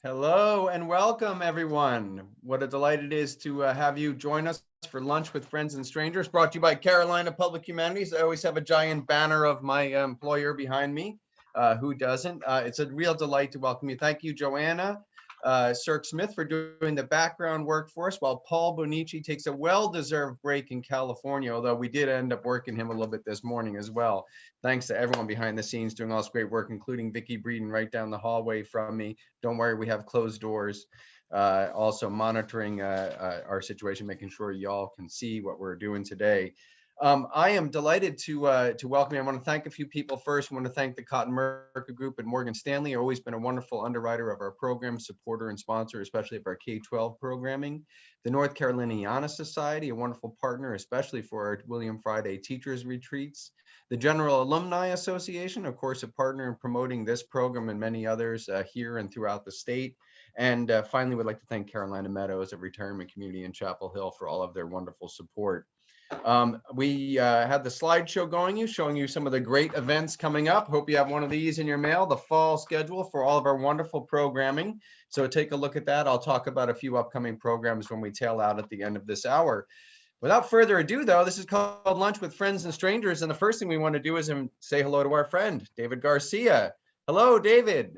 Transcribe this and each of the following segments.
Hello and welcome, everyone. What a delight it is to have you join us for Lunch with Friends and Strangers, brought to you by Carolina Public Humanities. I always have a giant banner of my employer behind me. Who doesn't? It's a real delight to welcome you. Thank you, Joanna Sirk Smith, for doing the background work for us, while Paul Bonici takes a well-deserved break in California, although we did end up working him a little bit this morning as well. Thanks to everyone behind the scenes doing all this great work, including Vicki Breeden right down the hallway from me. Don't worry, we have closed doors. Also monitoring our situation, making sure y'all can see what we're doing today. I am delighted to welcome you. I want to thank a few people first. I want to thank the Cotton Merker Group and Morgan Stanley. Always been a wonderful underwriter of our program, supporter and sponsor, especially of our K-12 programming. The North Caroliniana Society, a wonderful partner, especially for our William Friday Teachers Retreats. The General Alumni Association, of course, a partner in promoting this program and many others here and throughout the state. And finally, we'd like to thank Carolina Meadows, a retirement community in Chapel Hill, for all of their wonderful support. We had the slideshow going, showing you some of the great events coming up. Hope you have one of these in your mail, the fall schedule for all of our wonderful programming. So take a look at that. I'll talk about a few upcoming programs when we tail out at the end of this hour. Without further ado, though, this is called Lunch with Friends and Strangers, and the first thing we want to do is say hello to our friend, David Garcia. Hello, David.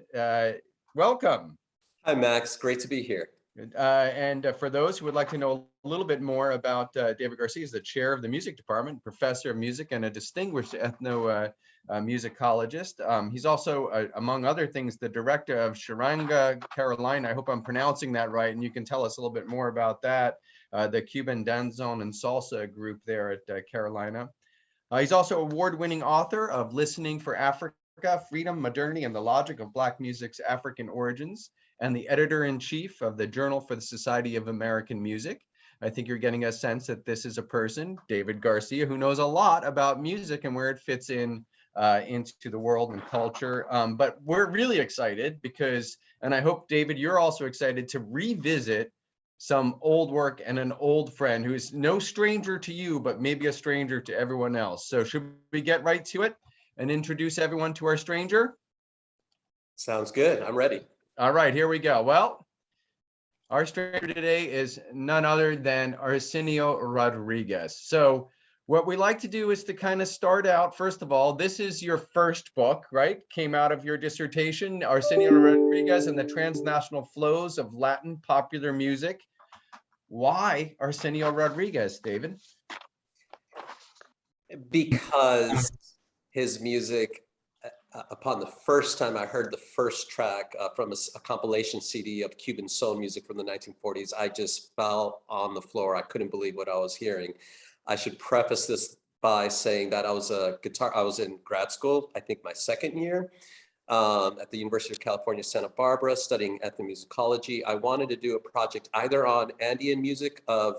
Welcome. Hi, Max. Great to be here. And for those who would like to know a little bit more about David Garcia, is the chair of the music department, professor of music, and a distinguished ethnomusicologist. He's also, among other things, the director of Charanga Carolina. I hope I'm pronouncing that right, and you can tell us a little bit more about that. The Cuban danzón and salsa group there at Carolina. He's also award-winning author of Listening for Africa, Freedom, Modernity, and the Logic of Black Music's African Origins, and the editor-in-chief of the Journal for the Society of American Music. I think you're getting a sense that this is a person, David Garcia, who knows a lot about music and where it fits in into the world and culture. But we're really excited because, and I hope, David, you're also excited to revisit some old work and an old friend who's no stranger to you, but maybe a stranger to everyone else. So should we get right to it and introduce everyone to our stranger? Sounds good. I'm ready. All right, here we go. Well, our stranger today is none other than Arsenio Rodriguez. So what we like to do is to kind of start out, first of all, this is your first book, right? Came out of your dissertation, Arsenio Rodriguez and the Transnational Flows of Latin Popular Music. Why Arsenio Rodriguez, David? Because his music, upon the first time I heard the first track from a compilation CD of Cuban soul music from the 1940s, I just fell on the floor. I couldn't believe what I was hearing. I should preface this by saying that I was in grad school, I think my second year, at the University of California, Santa Barbara, studying ethnomusicology. I wanted to do a project either on Andean music of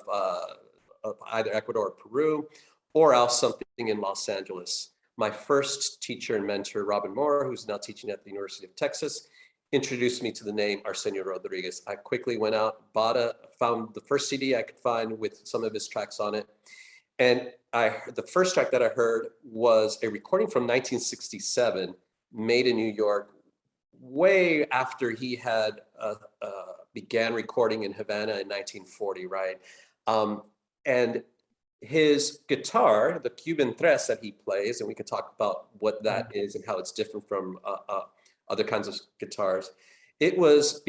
either Ecuador or Peru, or else something in Los Angeles. My first teacher and mentor, Robin Moore, who's now teaching at the University of Texas, introduced me to the name Arsenio Rodriguez. I quickly went out, found the first CD I could find with some of his tracks on it. And the first track that I heard was a recording from 1967, made in New York, way after he had began recording in Havana in 1940, right? And his guitar, the Cuban tres that he plays, and we can talk about what that is and how it's different from other kinds of guitars. He was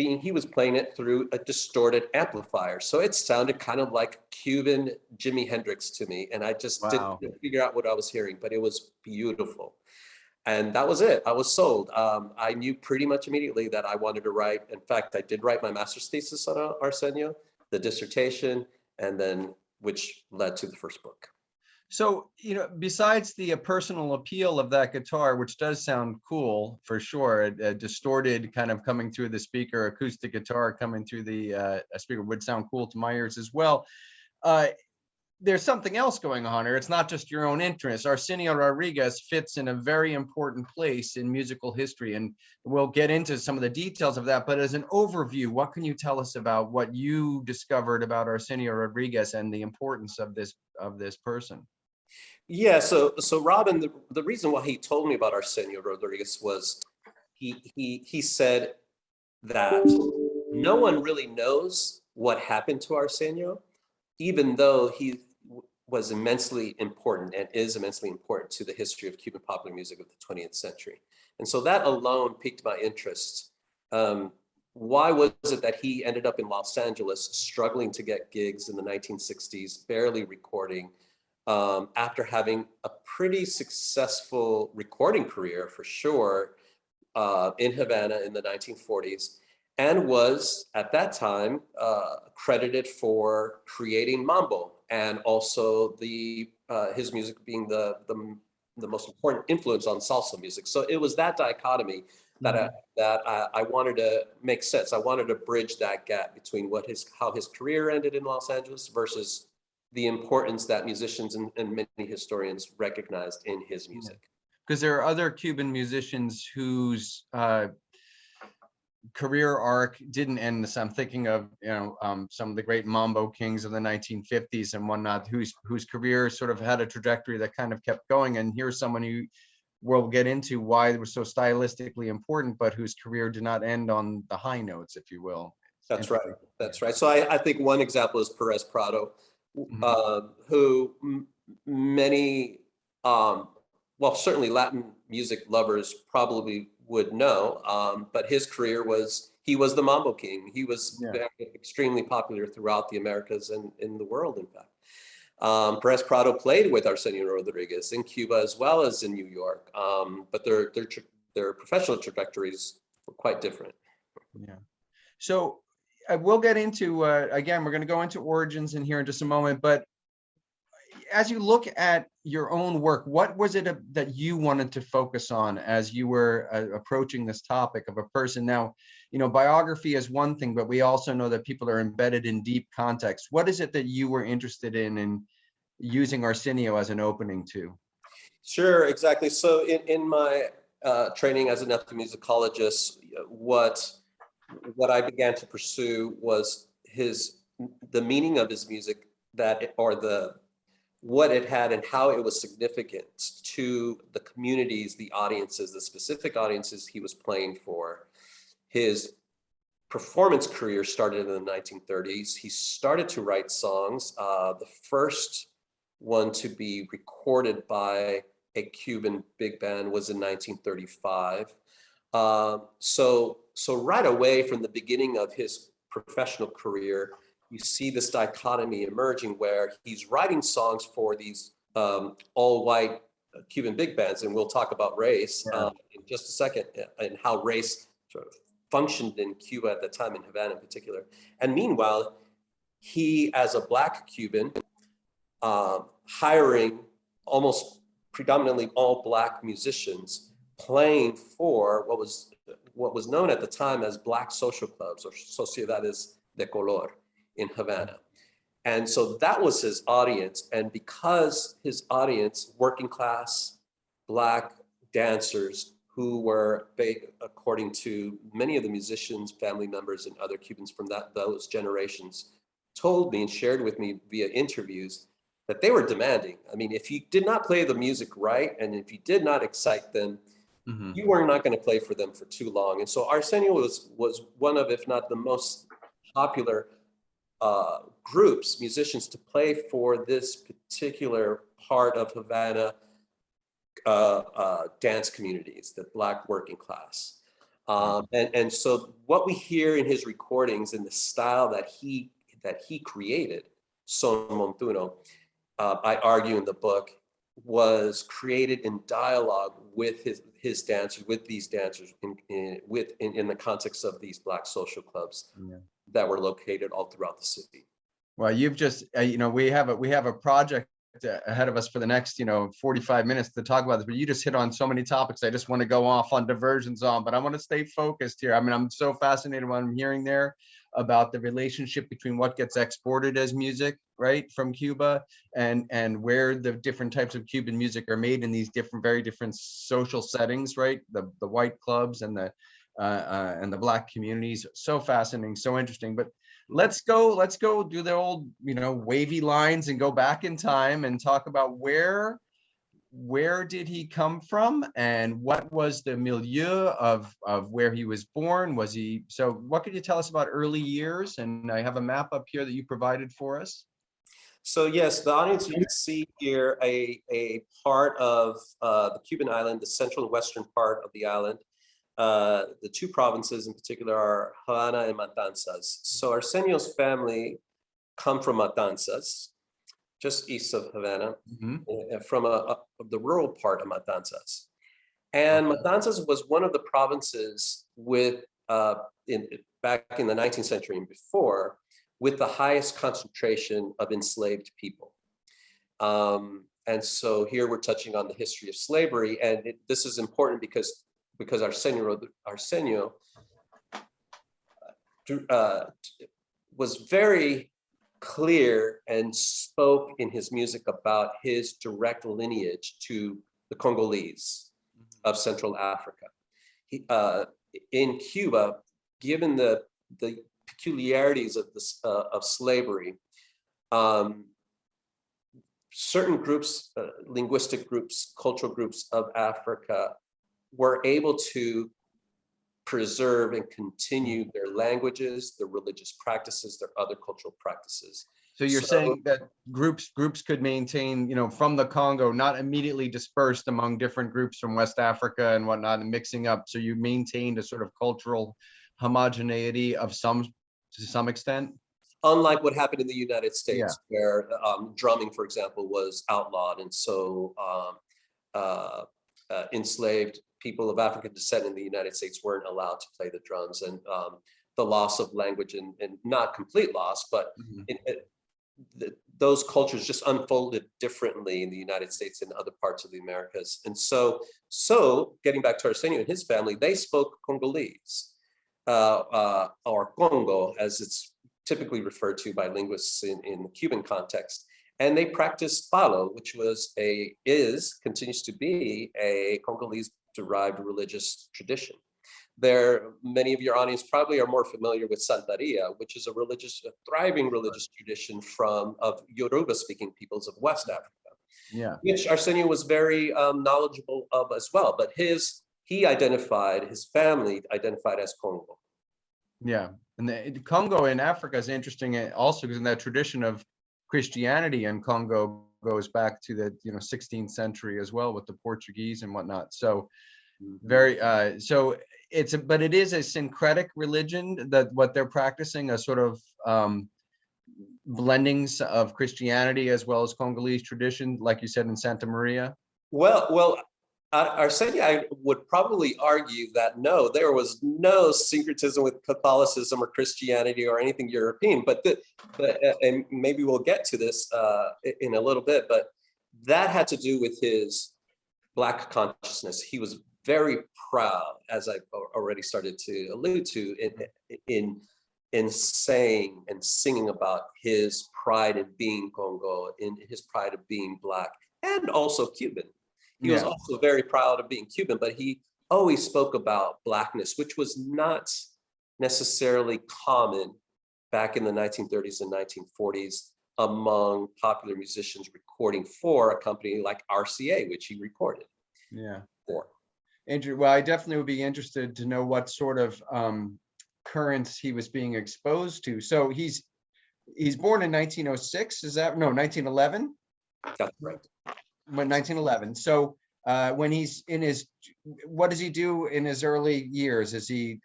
playing it through a distorted amplifier. So it sounded kind of like Cuban Jimi Hendrix to me. And I just didn't figure out what I was hearing, but it was beautiful. And that was it. I was sold. I knew pretty much immediately that I wanted to write. In fact, I did write my master's thesis on Arsenio, the dissertation, and then which led to the first book. So, besides the personal appeal of that guitar, which does sound cool for sure, a distorted kind of coming through the speaker, acoustic guitar coming through the speaker would sound cool to my ears as well. There's something else going on here. It's not just your own interest. Arsenio Rodriguez fits in a very important place in musical history, and we'll get into some of the details of that. But as an overview, what can you tell us about what you discovered about Arsenio Rodriguez and the importance of this person? Yeah, so Robin, the reason why he told me about Arsenio Rodriguez was he said that no one really knows what happened to Arsenio, even though he was immensely important and is immensely important to the history of Cuban popular music of the 20th century. And so that alone piqued my interest. Why was it that he ended up in Los Angeles struggling to get gigs in the 1960s, barely recording, after having a pretty successful recording career for sure in Havana in the 1940s, and was at that time credited for creating mambo and also his music being the most important influence on salsa music. So it was that dichotomy that I wanted to make sense. I wanted to bridge that gap between how his career ended in Los Angeles versus the importance that musicians and many historians recognized in his music. Because there are other Cuban musicians whose career arc didn't end this. I'm thinking of some of the great mambo kings of the 1950s and whatnot, whose career sort of had a trajectory that kind of kept going. And here's someone who we'll get into why it was so stylistically important, but whose career did not end on the high notes, if you will. That's right. That's right. So I think one example is Perez Prado, who many, well, certainly Latin music lovers probably would know, but his career he was the mambo king. He was extremely popular throughout the Americas and in the world, in fact. Perez Prado played with Arsenio Rodriguez in Cuba as well as in New York, but their professional trajectories were quite different. Yeah. So we'll get into, again, we're going to go into origins in here in just a moment, but as you look at your own work, what was it that you wanted to focus on as you were approaching this topic of a person? Now, biography is one thing, but we also know that people are embedded in deep context. What is it that you were interested in using Arsenio as an opening to? Sure, exactly. So in my training as an ethnomusicologist, what I began to pursue was the meaning of his music, what it had and how it was significant to the communities, the audiences, the specific audiences he was playing for. His performance career started in the 1930s. He started to write songs. The first one to be recorded by a Cuban big band was in 1935. So right away from the beginning of his professional career, you see this dichotomy emerging where he's writing songs for these all-white Cuban big bands, and we'll talk about race in just a second, and how race sort of functioned in Cuba at the time, in Havana in particular. And meanwhile, he, as a Black Cuban, hiring almost predominantly all Black musicians, playing for what was known at the time as Black social clubs, or sociedades de color, in Havana. And so that was his audience. And because his audience, working class Black dancers who were, according to many of the musicians, family members, and other Cubans from those generations, told me and shared with me via interviews that they were demanding. I mean, if you did not play the music right, and if you did not excite them, you were not going to play for them for too long. And so Arsenio was one of, if not the most popular musicians to play for this particular part of Havana dance communities, the Black working class. And so what we hear in his recordings and the style that he created, Son Montuno, I argue in the book, was created in dialogue with his dancers, with these dancers, in the context of these Black social clubs that were located all throughout the city. Well, you've just, we have a project ahead of us for the next, 45 minutes to talk about this, but you just hit on so many topics. I just want to go off on diversions but I want to stay focused here. I mean, I'm so fascinated what I'm hearing there about the relationship between what gets exported as music, right, from Cuba, and where the different types of Cuban music are made in these very different social settings, right? The white clubs and the Black communities. So fascinating, so interesting. But let's go do the old, wavy lines and go back in time and talk about where where did he come from, and what was the milieu of where he was born? Was he, so what could you tell us about early years? And I have a map up here that you provided for us. So yes, the audience, you can see here a part of the Cuban island, the central and western part of the island. The two provinces in particular are Havana and Matanzas. So Arsenio's family come from Matanzas, just east of Havana, from the rural part of Matanzas. And Matanzas was one of the provinces with, back in the 19th century and before, with the highest concentration of enslaved people. And so here we're touching on the history of slavery. And this is important because Arsenio was very clear and spoke in his music about his direct lineage to the Congolese of Central Africa. In Cuba, given the peculiarities of slavery, certain groups, linguistic groups, cultural groups of Africa were able to preserve and continue their languages, their religious practices, their other cultural practices. So you're saying that groups could maintain, from the Congo, not immediately dispersed among different groups from West Africa and whatnot, and mixing up. So you maintained a sort of cultural homogeneity to some extent? Unlike what happened in the United States, where drumming, for example, was outlawed. And so enslaved people of African descent in the United States weren't allowed to play the drums. And the loss of language, and not complete loss, but those cultures just unfolded differently in the United States and other parts of the Americas. And so getting back to Arsenio and his family, they spoke Congolese, or Congo, as it's typically referred to by linguists in the Cuban context. And they practiced palo, which continues to be a Congolese-derived religious tradition. Many of your audience probably are more familiar with Santeria, which is a thriving religious tradition of Yoruba-speaking peoples of West Africa, which Arsenio was very knowledgeable of as well. But his family identified as Congo. Yeah. And the Congo in Africa is interesting also because in that tradition of Christianity in Congo goes back to the 16th century as well with the Portuguese and whatnot. So but it is a syncretic religion, that what they're practicing, a sort of blendings of Christianity as well as Congolese tradition, like you said in Santa Maria. Well, Arsenio, I would probably argue that no, there was no syncretism with Catholicism or Christianity or anything European, and maybe we'll get to this in a little bit, but that had to do with his Black consciousness. He was very proud, as I've already started to allude to, in saying and singing about his pride in being Congo, in his pride of being Black, and also Cuban. He was also very proud of being Cuban, but he always spoke about Blackness, which was not necessarily common back in the 1930s and 1940s among popular musicians recording for a company like RCA, which he recorded for. Andrew, well, I definitely would be interested to know what sort of currents he was being exposed to. So he's born in 1906, 1911? That's right. 1911. So when he's in what does he do in his early years? Is he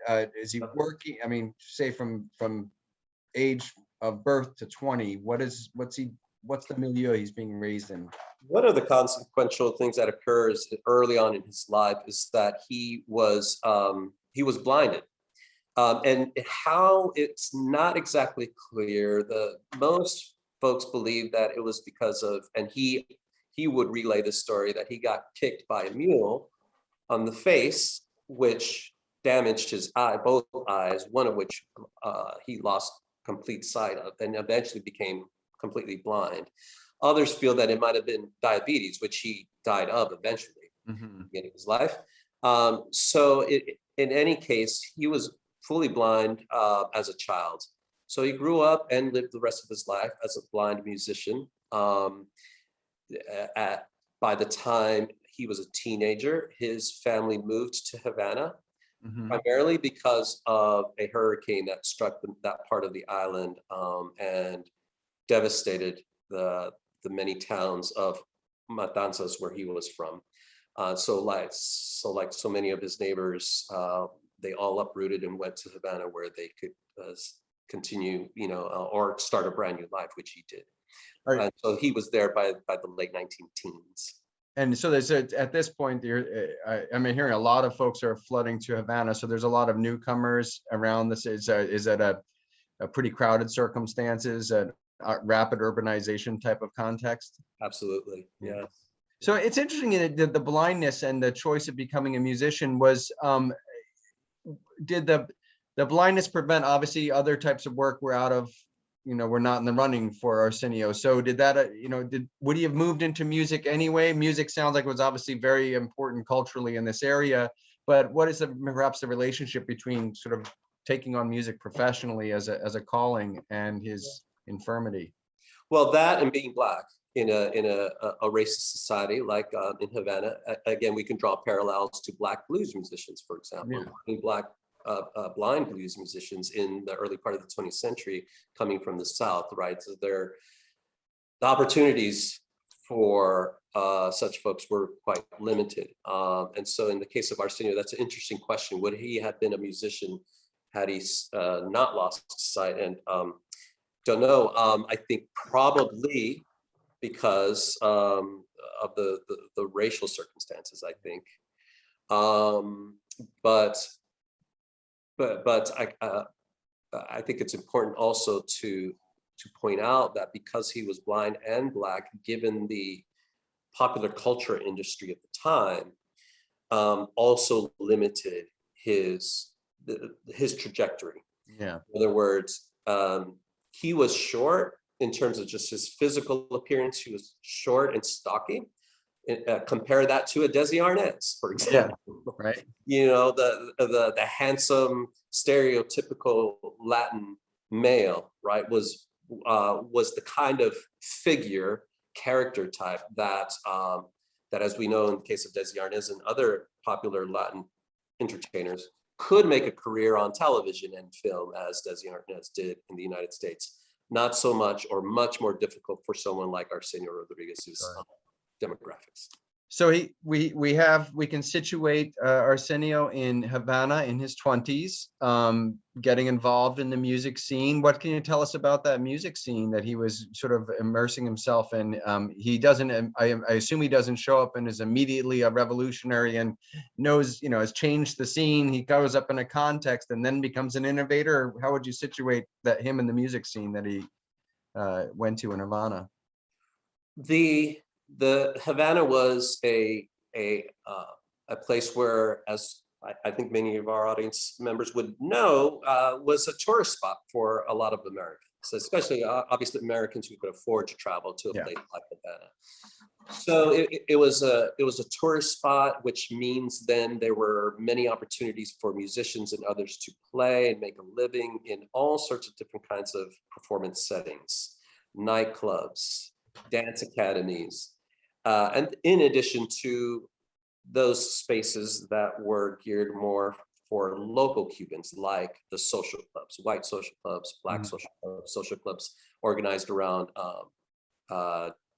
working? I mean, say from age of birth to 20, what's the milieu he's being raised in? One of the consequential things that occurs early on in his life is that he was blinded. And how, it's not exactly clear. Most folks believe that it was because of, and he would relay the story, that he got kicked by a mule on the face, which damaged his both eyes, one of which he lost complete sight of, and eventually became completely blind. Others feel that it might have been diabetes, which he died of eventually at the beginning of his life. In any case, he was fully blind as a child. So he grew up and lived the rest of his life as a blind musician. by the time he was a teenager, his family moved to Havana, primarily because of a hurricane that struck that part of the island and devastated the many towns of Matanzas where he was from. So like so many of his neighbors, they all uprooted and went to Havana where they could continue, or start a brand new life, which he did. And so he was there by the late 19 teens. And so there's at this point, I'm hearing a lot of folks are flooding to Havana. So there's a lot of newcomers around this. Is it a pretty crowded circumstances, a rapid urbanization type of context? Absolutely, yeah. So it's interesting that the blindness and the choice of becoming a musician was, did the blindness prevent, obviously other types of work were out of, we're not in the running for Arsenio. So did that, would he have moved into music anyway? Music sounds like it was obviously very important culturally in this area, but what is perhaps the relationship between sort of taking on music professionally as a calling and his infirmity? Well, that and being Black in a racist society like in Havana, again, we can draw parallels to Black blues musicians, for example. Yeah. Black blind blues musicians in the early part of the 20th century coming from the South, right? So the opportunities for such folks were quite limited. And so in the case of Arsenio, that's an interesting question. Would he have been a musician had he not lost sight? And don't know. I think probably because of the racial circumstances, I think. But I think it's important also to point out that because he was blind and Black, given the popular culture industry at the time, also limited his trajectory. Yeah. In other words, he was short in terms of just his physical appearance. He was short and stocky. Compare that to a Desi Arnaz, for example. Yeah, right. The handsome, stereotypical Latin male, right, was the kind of figure, character type that as we know in the case of Desi Arnaz and other popular Latin entertainers, could make a career on television and film, as Desi Arnaz did in the United States. Not so much, or much more difficult for someone like Arsenio Rodriguez's demographics. So we can situate Arsenio in Havana in his 20s, getting involved in the music scene. What can you tell us about that music scene that he was sort of immersing himself in? He doesn't, I assume he doesn't show up and is immediately a revolutionary and knows, has changed the scene. He goes up in a context and then becomes an innovator. How would you situate him in the music scene that he went to in Havana? The Havana was a place where, as I think many of our audience members would know, was a tourist spot for a lot of Americans, especially obviously Americans who could afford to travel to a place like Havana. So it was a tourist spot, which means then there were many opportunities for musicians and others to play and make a living in all sorts of different kinds of performance settings, nightclubs, dance academies. And in addition to those spaces that were geared more for local Cubans, like the social clubs, white social clubs, Black social clubs, organized around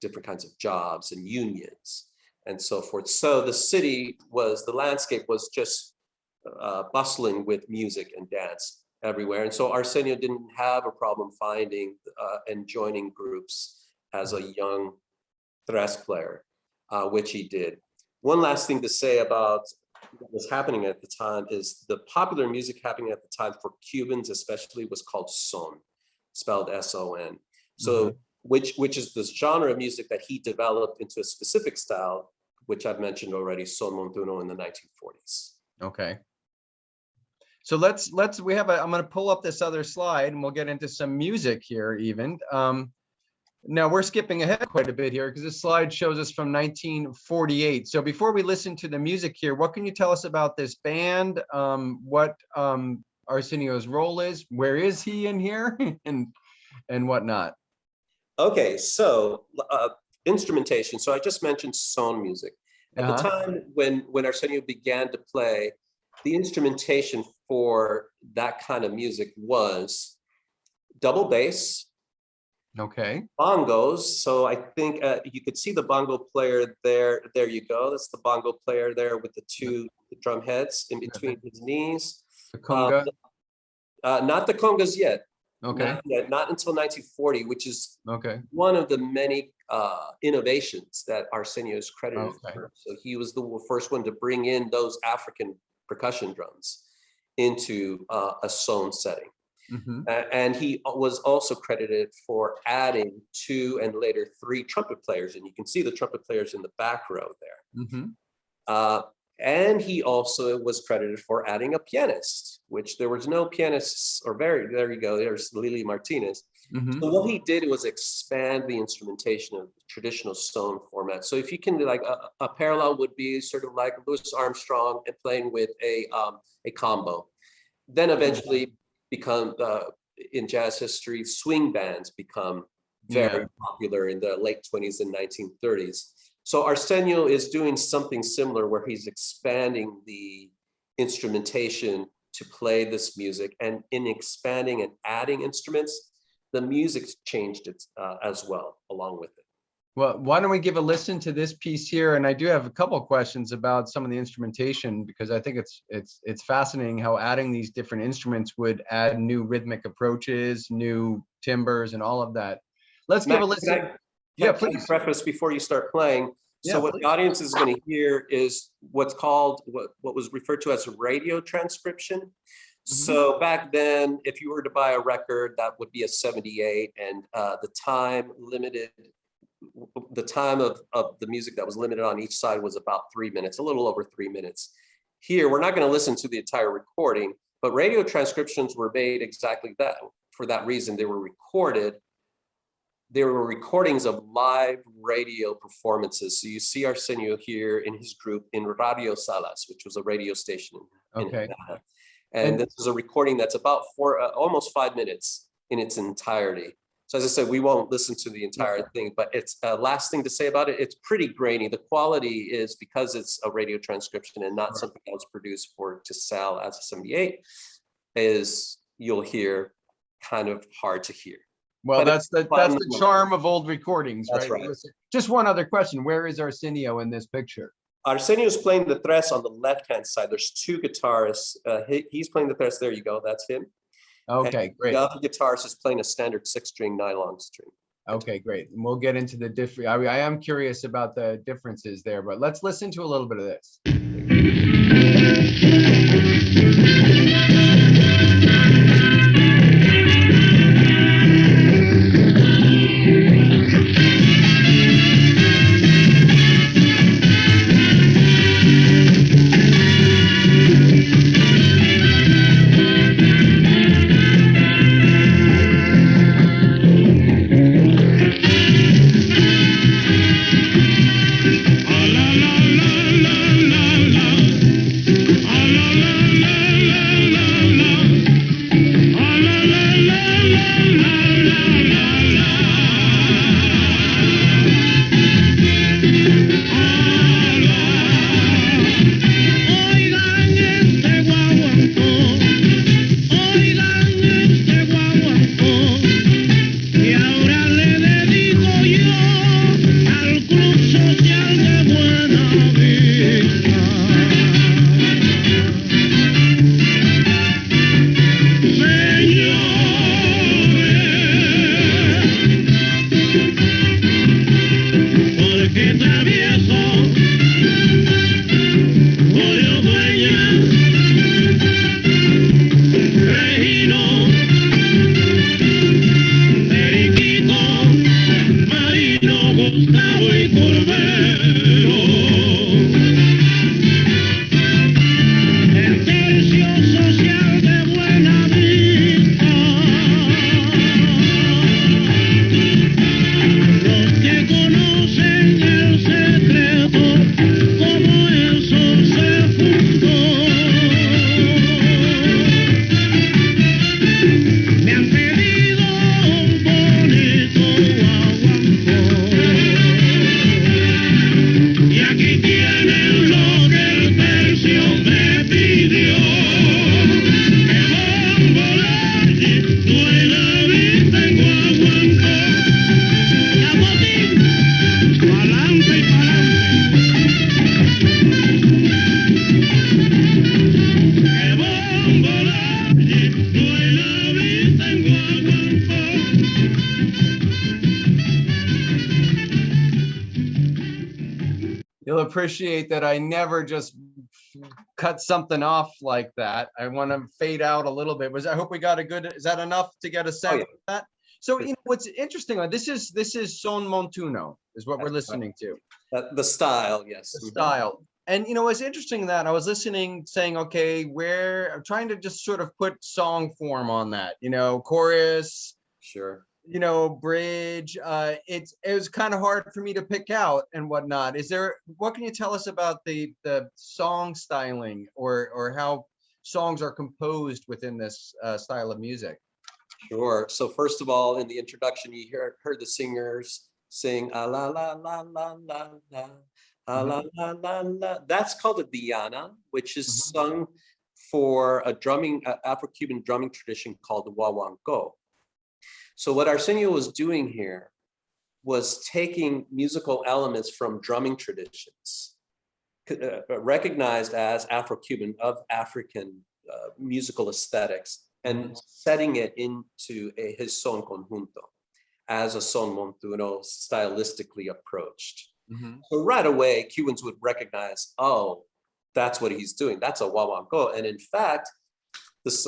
different kinds of jobs and unions and so forth. So the landscape was just bustling with music and dance everywhere. And so Arsenio didn't have a problem finding and joining groups as a young tres player. Which he did. One last thing to say about what was happening at the time is the popular music happening at the time for Cubans especially was called son, spelled S-O-N. So which is this genre of music that he developed into a specific style, which I've mentioned already, son montuno in the 1940s. Okay. So I'm going to pull up this other slide and we'll get into some music here even. Now we're skipping ahead quite a bit here because this slide shows us from 1948. So before we listen to the music here, what can you tell us about this band? What Arsenio's role is? Where is he in here? and whatnot? Okay, so instrumentation. So I just mentioned son music. At the time when Arsenio began to play, the instrumentation for that kind of music was double bass, bongos. So I think you could see the bongo player there. There you go. That's the bongo player there with the two drum heads in between his knees. The conga? Not the congas yet. Okay. Not until 1940, which is one of the many innovations that Arsenio is credited for. So he was the first one to bring in those African percussion drums into a son setting. And he was also credited for adding 2 and later 3 trumpet players. And you can see the trumpet players in the back row there. And he also was credited for adding a pianist, which there was no pianists, there you go, there's Lily Martinez. So what he did was expand the instrumentation of the traditional son format. So if you can do like a parallel would be sort of like Louis Armstrong and playing with a combo. Then eventually become, in jazz history, swing bands become very popular in the late 20s and 1930s. So Arsenio is doing something similar where he's expanding the instrumentation to play this music, and in expanding and adding instruments, the music's changed it as well along with it. Well, why don't we give a listen to this piece here? And I do have a couple of questions about some of the instrumentation, because I think it's fascinating how adding these different instruments would add new rhythmic approaches, new timbres, and all of that. Let's give a listen. Please. Preface before you start playing. So what the audience is going to hear is what's called, what was referred to as radio transcription. So back then, if you were to buy a record, that would be a 78, and the time of the music that was limited on each side was about 3 minutes, a little over 3 minutes. Here, we're not going to listen to the entire recording, but radio transcriptions were made exactly that. For that reason, they were recorded. They were recordings of live radio performances. So you see Arsenio here in his group in Radio Salas, which was a radio station in Havana. And this is a recording that's about almost 5 minutes in its entirety. So as I said, we won't listen to the entire thing, but it's last thing to say about it, it's pretty grainy. The quality is, because it's a radio transcription and not something that was produced to sell as a 78, is you'll hear kind of hard to hear. Well, that's the charm of old recordings, right? That's right. Just one other question. Where is Arsenio in this picture? Arsenio is playing the tres on the left-hand side. There's 2 guitarists. He's playing the tres. There you go. That's him. Okay, great. The other guitarist is playing a standard 6-string nylon string. Okay, great. And we'll get into the different. I am curious about the differences there, but let's listen to a little bit of this. La la la la la la la. You'll appreciate that I never just cut something off like that. I want to fade out a little bit. I hope we got a good, is that enough to get a sense of that? So, what's interesting, this is Son Montuno is what we're listening to. The style, yes. The style. And, what's interesting that I was listening, saying, okay, I'm trying to just sort of put song form on that, chorus. Sure. Bridge. It was kind of hard for me to pick out and whatnot. What can you tell us about the song styling or how songs are composed within this style of music? Sure. So first of all, in the introduction, you heard the singers sing "a la la la la la la, a la la la la." That's called a diana, which is sung for a Afro-Cuban drumming tradition called the wawanko. So what Arsenio was doing here was taking musical elements from drumming traditions, recognized as Afro-Cuban, of African musical aesthetics, and setting it into his son conjunto as a son montuno stylistically approached. So right away, Cubans would recognize, oh, that's what he's doing. That's a wawanko. And in fact,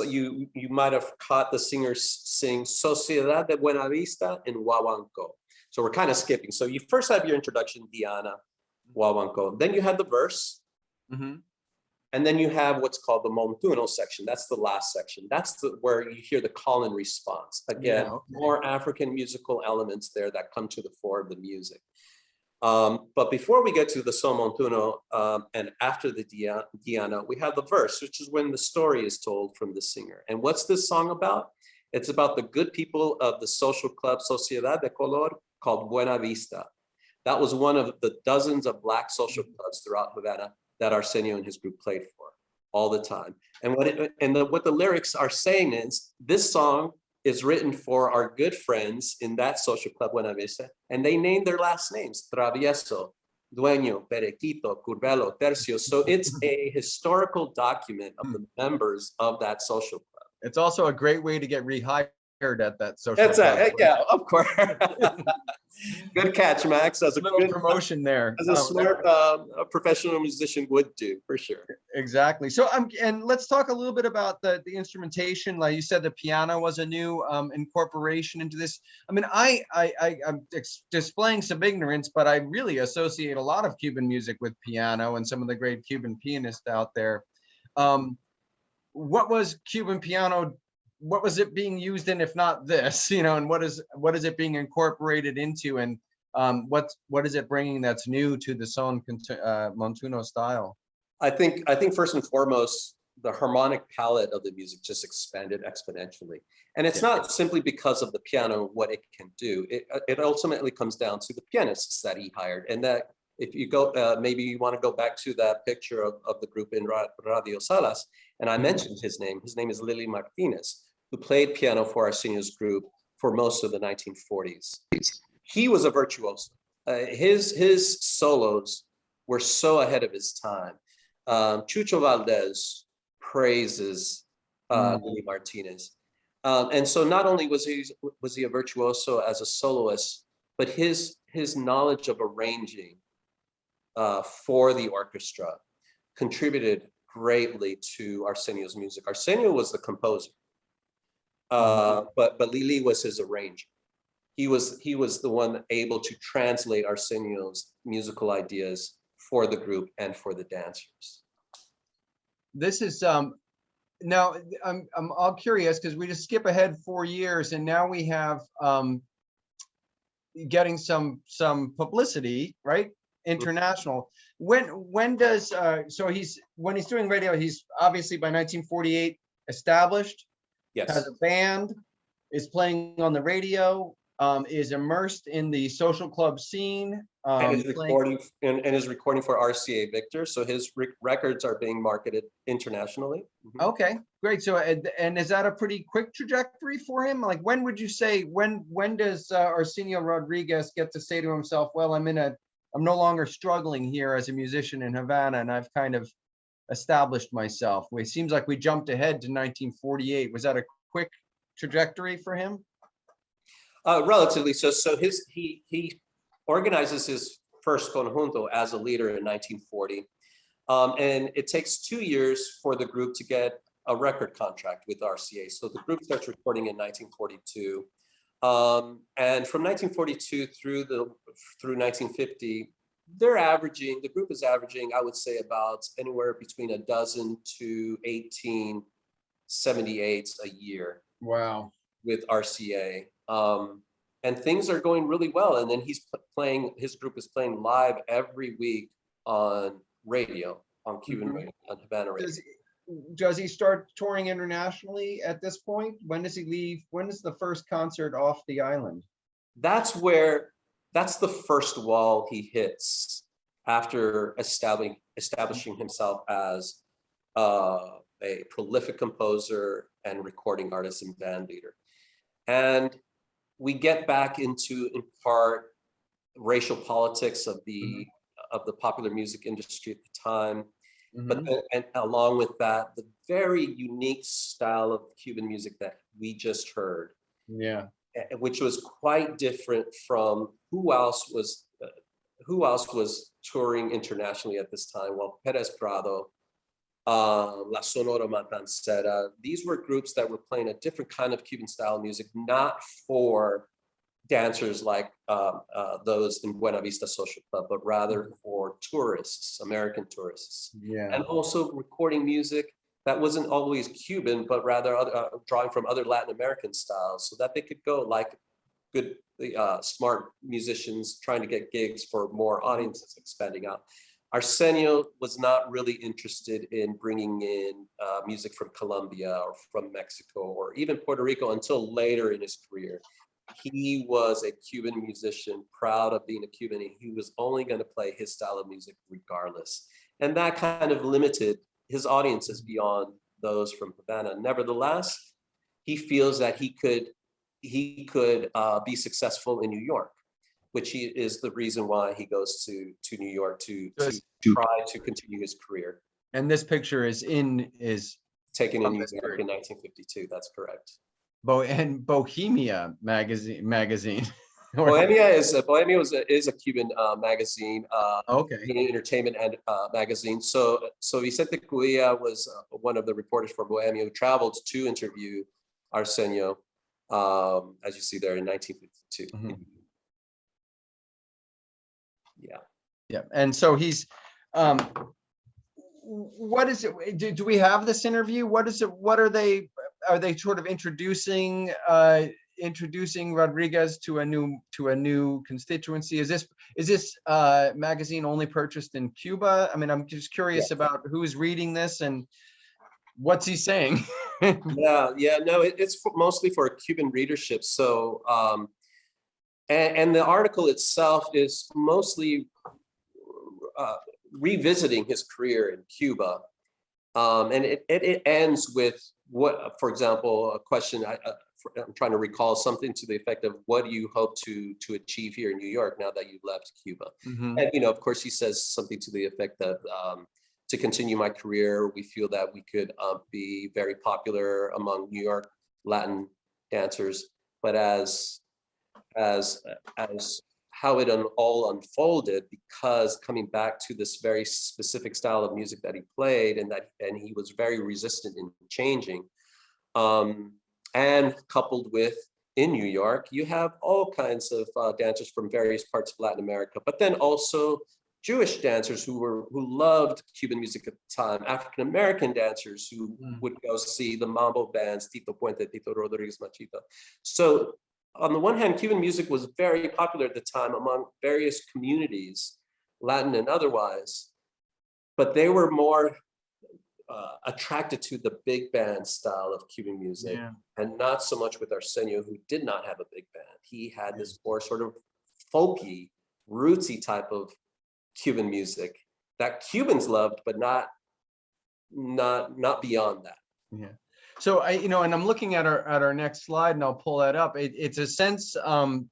you might have caught the singers sing Sociedad de Buena Vista in wawanko. So we're kind of skipping. So you first have your introduction, Diana, wawanko. Then you have the verse. And then you have what's called the montuno section. That's the last section. That's where you hear the call and response. Again, more African musical elements there that come to the fore of the music. But before we get to the son montuno and after the Diana, we have the verse, which is when the story is told from the singer. And what's this song about? It's about the good people of the social club Sociedad de Color called Buena Vista. That was one of the dozens of Black social clubs throughout Havana that Arsenio and his group played for all the time. And what the lyrics are saying is, this song is written for our good friends in that social club, Buena Vista, and they named their last names, Travieso, Dueño, Perequito, Curvelo, Tercio. So it's a historical document of the members of that social club. It's also a great way to get rehired at that social club. Yeah, of course. Good catch, Max. As a good promotion there. As a smart professional musician would do, for sure. Exactly. So and let's talk a little bit about the instrumentation. Like you said, the piano was a new incorporation into this. I mean, I'm displaying some ignorance, but I really associate a lot of Cuban music with piano and some of the great Cuban pianists out there. What was Cuban piano? What was it being used in, if not this, and what is it being incorporated into, and what is it bringing that's new to the son montuno style? I think first and foremost, the harmonic palette of the music just expanded exponentially, and it's not simply because of the piano, what it can do. It ultimately comes down to the pianists that he hired, and that if you go, maybe you want to go back to that picture of the group in Radio Salas, and I mentioned his name. His name is Lily Martinez, who played piano for Arsenio's group for most of the 1940s. He was a virtuoso. His solos were so ahead of his time. Chucho Valdez praises Lily Martinez. And so not only was he a virtuoso as a soloist, but his knowledge of arranging for the orchestra contributed greatly to Arsenio's music. Arsenio was the composer. But Lili was his arranger. He was the one able to translate Arsenio's musical ideas for the group and for the dancers. This is now I'm all curious because we just skip ahead 4 years and now we have getting some publicity, right? International. When does when he's doing radio, he's obviously by 1948 established. Yes. Has a band, is playing on the radio, is immersed in the social club scene. And is recording for RCA Victor. So his records are being marketed internationally. Okay, great. So, and is that a pretty quick trajectory for him? Like, when would you say, when does Arsenio Rodriguez get to say to himself, well, I'm no longer struggling here as a musician in Havana, and I've kind of established myself? It seems like we jumped ahead to 1948. Was that a quick trajectory for him? Relatively. So he organizes his first conjunto as a leader in 1940. And it takes 2 years for the group to get a record contract with RCA. So the group starts recording in 1942. And from 1942 through 1950, the group is averaging, I would say, about anywhere between a dozen to 18 78s a year. Wow. With RCA. And things are going really well. And then his group is playing live every week on radio, on Cuban radio, on Havana radio. Does he start touring internationally at this point? When does he leave? When is the first concert off the island? That's the first wall he hits after establishing himself as a prolific composer and recording artist and band leader. And we get back into, in part, racial politics of the popular music industry at the time. But then, and along with that, the very unique style of Cuban music that we just heard, which was quite different from who else was touring internationally at this time. Well, Perez Prado, La Sonora Matancera, these were groups that were playing a different kind of Cuban style music, not for dancers like those in Buena Vista Social Club, but rather for tourists, American tourists. And also recording music that wasn't always Cuban, but rather drawing from other Latin American styles, so that they could go like good, smart musicians trying to get gigs for more audiences, expanding out. Arsenio was not really interested in bringing in music from Colombia or from Mexico or even Puerto Rico until later in his career. He was a Cuban musician, proud of being a Cuban, and he was only going to play his style of music regardless. And that kind of limited his audiences beyond those from Havana. Nevertheless, he feels that he could be successful in New York, which is the reason why he goes to New York to try to continue his career. And this picture is taken in New York in 1952. That's correct. And Bohemia magazine. Bohemia is a Cuban magazine, entertainment and magazine. So Vicente Cuilla was one of the reporters for Bohemia who traveled to interview Arsenio, as you see there, in 1952. Yeah. And so he's what is it? Do we have this interview? What is it? What are they sort of introducing Rodriguez to a new constituency? Is this magazine only purchased in Cuba? I mean, I'm just curious about who's reading this and what's he saying. No, it's mostly for a Cuban readership. So and the article itself is mostly revisiting his career in Cuba, and it ends with what, for example, a question. I'm trying to recall something to the effect of, "What do you hope to achieve here in New York now that you've left Cuba?" And of course, he says something to the effect of, "To continue my career, we feel that we could be very popular among New York Latin dancers, but as how it all unfolded, because coming back to this very specific style of music that he played, and he was very resistant in changing, and coupled with, in New York, you have all kinds of dancers from various parts of Latin America, but then also Jewish dancers who loved Cuban music at the time, African American dancers who would go see the mambo bands, Tito Puente, Tito Rodriguez Machito." So on the one hand, Cuban music was very popular at the time among various communities, Latin and otherwise, but they were more attracted to the big band style of Cuban music, and not so much with Arsenio, who did not have a big band. He had this more sort of folky, rootsy type of Cuban music that Cubans loved, but not beyond that. Yeah. So and I'm looking at our next slide, and I'll pull that up. It's a sense. I'm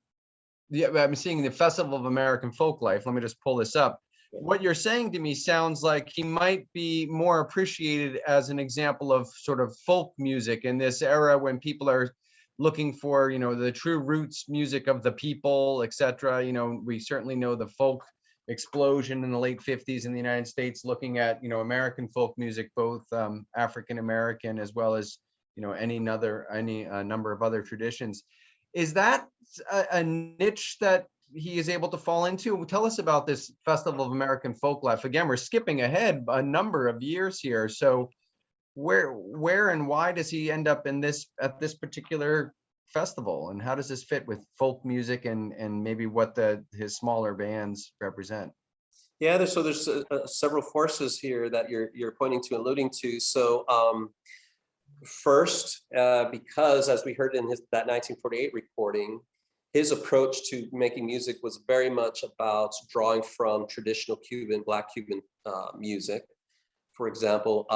seeing the Festival of American Folklife. Let me just pull this up. What you're saying to me sounds like he might be more appreciated as an example of sort of folk music in this era when people are looking for, the true roots music of the people, etc. We certainly know the folk explosion in the late 50s in the United States, looking at, American folk music, both African American as well as, any number of other traditions. Is that a niche that he is able to fall into? Tell us about this Festival of American Folklife. Again, we're skipping ahead a number of years here. So where and why does he end up at this particular festival, and how does this fit with folk music and maybe what his smaller bands represent? Yeah, there's several forces here that you're pointing to, alluding to. So first, because as we heard in that 1948 recording, his approach to making music was very much about drawing from traditional Black Cuban music, for example,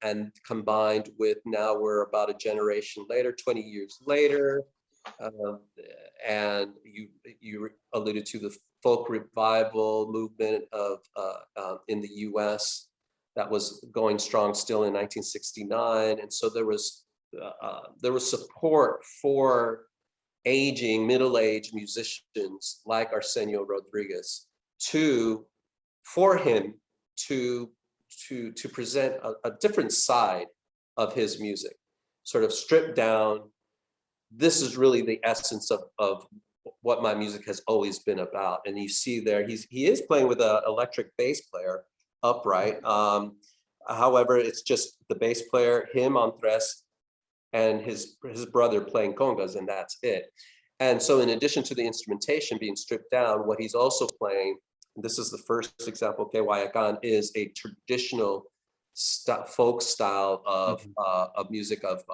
and combined with, now we're about a generation later, 20 years later, and you alluded to the folk revival movement in the U.S. that was going strong still in 1969, and so there was support for middle-aged musicians like Arsenio Rodriguez for him to present a different side of his music, sort of stripped down. This is really the essence of what my music has always been about. And you see there, he is playing with an electric bass player upright. However, it's just the bass player, him on tres, and his brother playing congas, and that's it. And so in addition to the instrumentation being stripped down, what he's also playing, and this is the first example, que Guayacan, is a traditional folk style of music of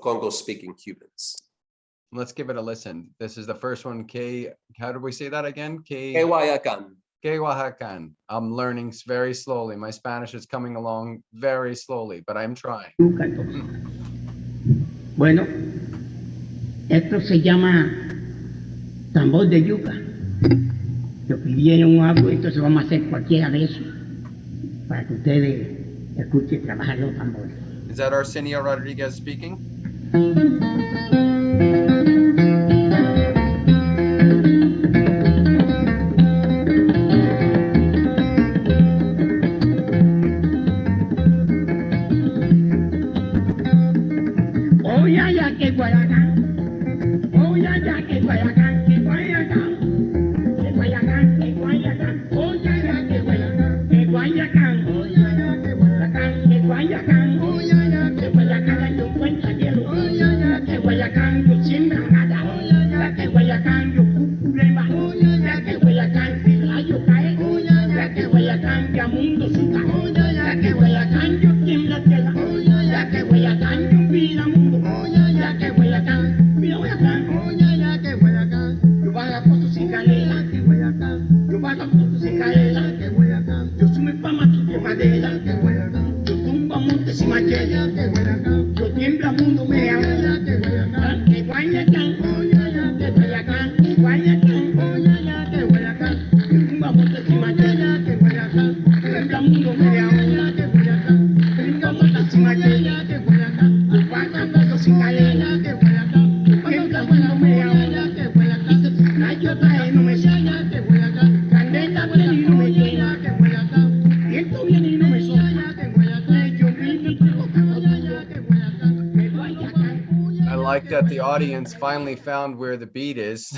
Congo-speaking Cubans. Let's give it a listen. This is the first one. How do we say that again? Que Guayacan. Que Oaxacan. I'm learning very slowly. My Spanish is coming along very slowly, but I'm trying. Bueno, esto se llama tambor de yuca. Yo pidieron algo, entonces vamos a hacer cualquiera de eso para que ustedes escuchen trabajar los tambores. Is that Arsenio Rodriguez speaking? Oh ya ya que Guayacán, oh ya ya que Guayacán, que Guayacán, que Guayacán, que Guayacán, oh ya ya que Guayacán, que Guayacán, oh ya ya que Guayacán, que Guayacán, oh ya ya que Guayacán, yo cuenta hielo, oh ya ya que Guayacán, yo siembra nada, oh ya ya que Guayacán, yo cucurema, oh ya ya que Guayacán, si rayo cae, oh ya ya que Guayacán, ya mundo suta, oh ya ya que Guayacán, yo tiembla tierra, oh ya ya que Guayacán, yo vida mundo, oh ya ya que Guayacán, mira Guayacán, oh ya ya que Guayacán, yo bajo cosas sin canela, que Guayacán, yo bajo cosas sin canela, que Guayacán, yo sume pa' matar de madera, que Guayacán, yo tumba montes sin machete, que Guayacán, yo tiembla mundo me habla, que Guayacán, que Guayacán, oh ya ya que Guayacán, que Guayacán, oh ya ya que Guayacán, yo tumba montes sin machete, que Guayacán, tiembla mundo me habla, que Guayacán, tumba montes sin machete, que Guayacán, yo bajo cosas sin canela, que Guayacán, tiembla mundo me habla, que Guayacán, rayo trae no me sale, que Guayacán, candela viene y no me llena, que Guayacán, viento viene y no me sopla, que Guayacán, yo vivo y tengo que Guayacán, que Guayacán. I like that the audience finally found where the beat is.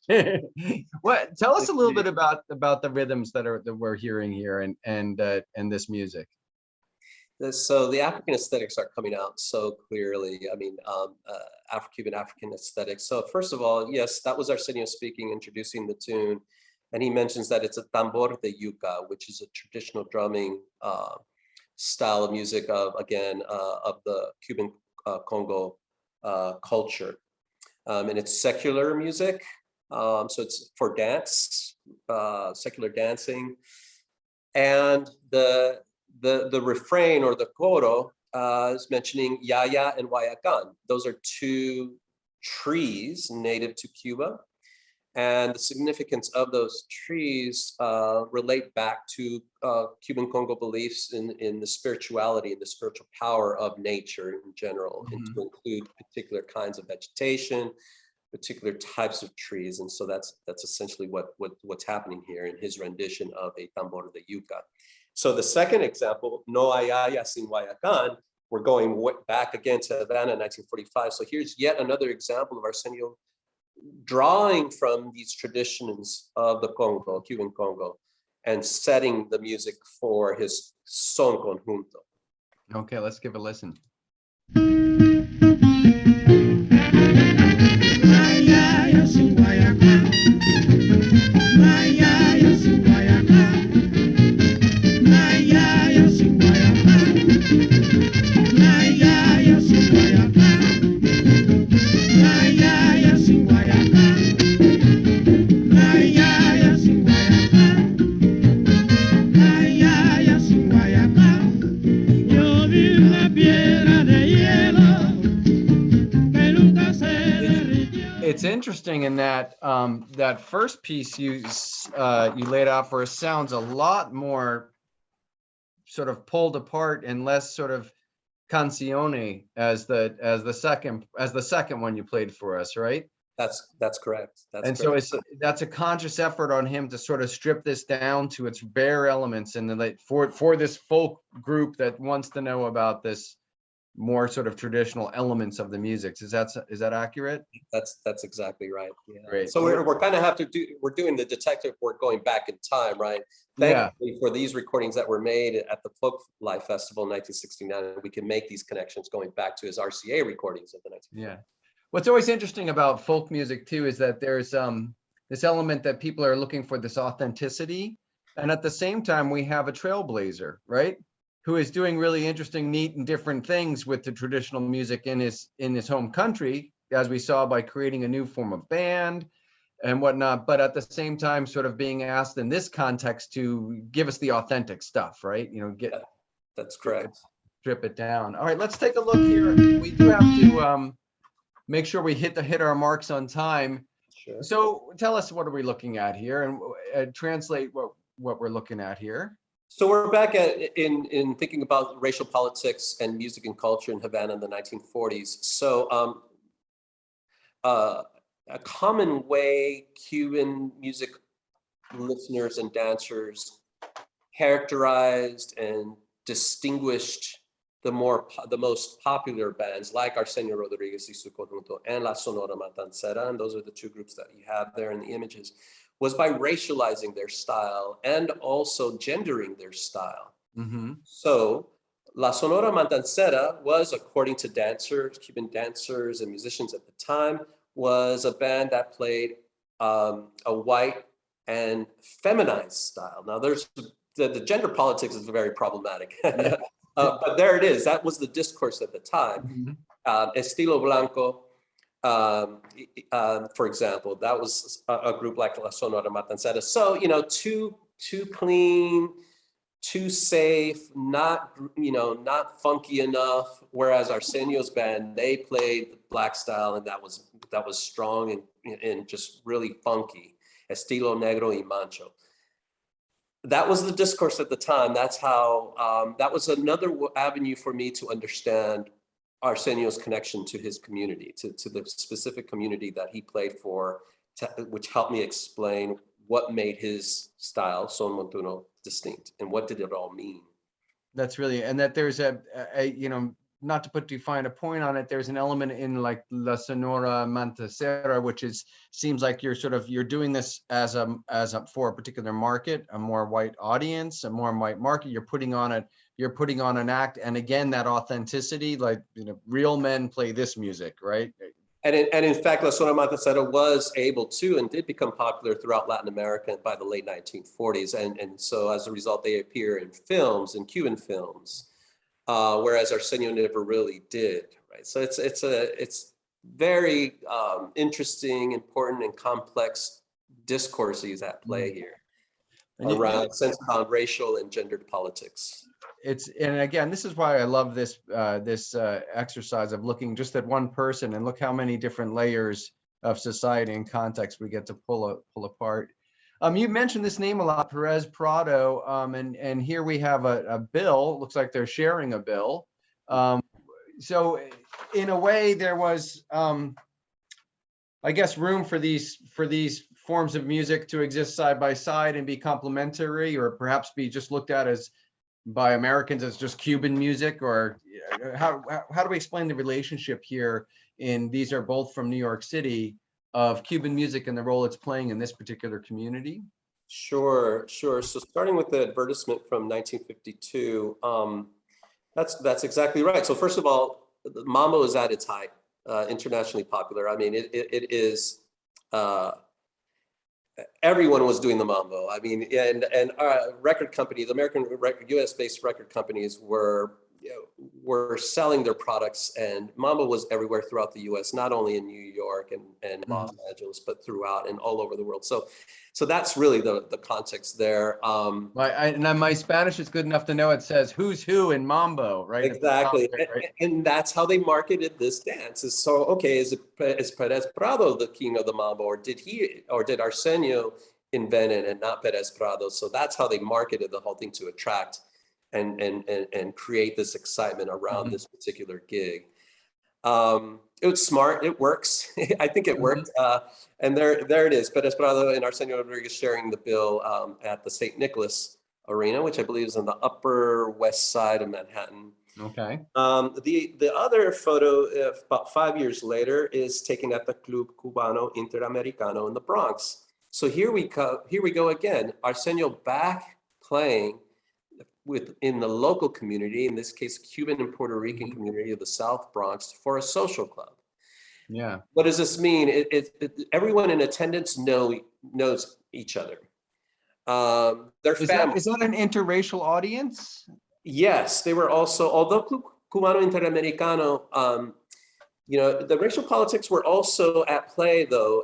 Tell us a little bit about the rhythms that we're hearing here and this music. So the African aesthetics are coming out so clearly. I mean, Afro-Cuban African aesthetics. So first of all, yes, that was Arsenio speaking, introducing the tune. And he mentions that it's a tambor de yuca, which is a traditional drumming style of music of the Cuban Congo culture. And it's secular music. So it's for dance, secular dancing. And the refrain or the coro is mentioning Yaya and Guayacan. Those are two trees native to Cuba. And the significance of those trees relate back to Cuban Congo beliefs in the spirituality and the spiritual power of nature in general, and to include particular kinds of vegetation, particular types of trees. And so that's essentially what's happening here in his rendition of a tambor de yuca. So the second example, No hay haya sin Guayacán, we're going back again to Havana, 1945. So here's yet another example of Arsenio drawing from these traditions of the Congo, Cuban Congo, and setting the music for his son conjunto. Okay, let's give a listen. It's interesting in that that first piece you laid out for us sounds a lot more sort of pulled apart and less sort of canzone as the second one you played for us, right? That's correct. So that's a conscious effort on him to sort of strip this down to its bare elements, and then like for this folk group that wants to know about this more sort of traditional elements of the music. Is that accurate? That's exactly right. Yeah. Great. So we're kind of we're doing the detective work going back in time, right? Thankfully for these recordings that were made at the Folk Life Festival in 1969, we can make these connections going back to his RCA recordings of the 1940s. Yeah. What's always interesting about folk music too is that there's this element that people are looking for this authenticity, and at the same time we have a trailblazer, right? Who is doing really interesting, neat, and different things with the traditional music in his home country, as we saw by creating a new form of band and whatnot, but at the same time sort of being asked in this context to give us the authentic stuff, right? You know, that's correct. Strip it down. All right, let's take a look here. We do have to make sure we hit our marks on time. Sure. So tell us, what are we looking at here, and translate what we're looking at here. So we're back in thinking about racial politics and music and culture in Havana in the 1940s. So a common way Cuban music listeners and dancers characterized and distinguished the most popular bands like Arsenio Rodriguez y su conjunto and La Sonora Matancera, and those are the two groups that you have there in the images, was by racializing their style and also gendering their style. Mm-hmm. So La Sonora Matancera was, according to dancers, Cuban dancers and musicians at the time, was a band that played a white and feminized style. Now there's the gender politics is very problematic, but there it is. That was the discourse at the time. Mm-hmm. Estilo Blanco, for example, that was a group like La Sonora Matancera. So, you know, too clean, too safe, not funky enough. Whereas Arsenio's band, they played the black style, and that was strong and just really funky. Estilo negro y mancho. That was the discourse at the time. That's how, that was another avenue for me to understand Arsenio's connection to his community, to the specific community that he played for, which helped me explain what made his style, son montuno, distinct, and what did it all mean. That's really, and that there's a you know, not to put too fine a point on it, there's an element in like La Sonora Matancera, which seems like you're doing this as a for a particular market, a more white audience, a more white market. You're putting on an act, and again, that authenticity, like, you know, real men play this music, right? And in fact, La Sonora Matancera was able to and did become popular throughout Latin America by the late 1940s, and so as a result, they appear in films, in Cuban films. Whereas Arsenio never really did, right? So it's very interesting, important, and complex discourses at play here around racial and gendered politics. And again, this is why I love this exercise of looking just at one person, and look how many different layers of society and context we get to pull apart. You mentioned this name a lot, Perez Prado, and here we have a bill. Looks like they're sharing a bill. So in a way, there was, I I guess, room for these forms of music to exist side by side and be complementary, or perhaps be just looked at as by Americans as just Cuban music? Or how do we explain the relationship here in, these are both from New York City, of Cuban music and the role it's playing in this particular community? Sure, sure. So starting with the advertisement from 1952, that's exactly right. So first of all, mambo is at its height, internationally popular. I mean, it is. Everyone was doing the mambo. I mean, and record companies, U.S.-based record companies were selling their products, and mambo was everywhere throughout the U.S., not only in New York and Los Angeles, but throughout and all over the world. So that's really the context there. My Spanish is good enough to know it says "Who's Who" in Mambo, right? Exactly, Right? and that's how they marketed this dance. Is so okay? Is Perez Prado the king of the mambo, or did Arsenio invent it and not Perez Prado? So that's how they marketed the whole thing to attract and create this excitement around this particular gig. It was smart. It works. I think it worked. And there it is. Perez Prado and Arsenio Rodriguez sharing the bill at the St. Nicholas Arena, which I believe is on the Upper West Side of Manhattan. Okay. The other photo, about 5 years later, is taken at the Club Cubano Interamericano in the Bronx. So here we go again. Arsenio back playing in the local community, in this case, Cuban and Puerto Rican community of the South Bronx, for a social club. Yeah. What does this mean? Everyone in attendance knows each other. Their family. Is that an interracial audience? Yes, they were also, although Cubano Interamericano, the racial politics were also at play, though,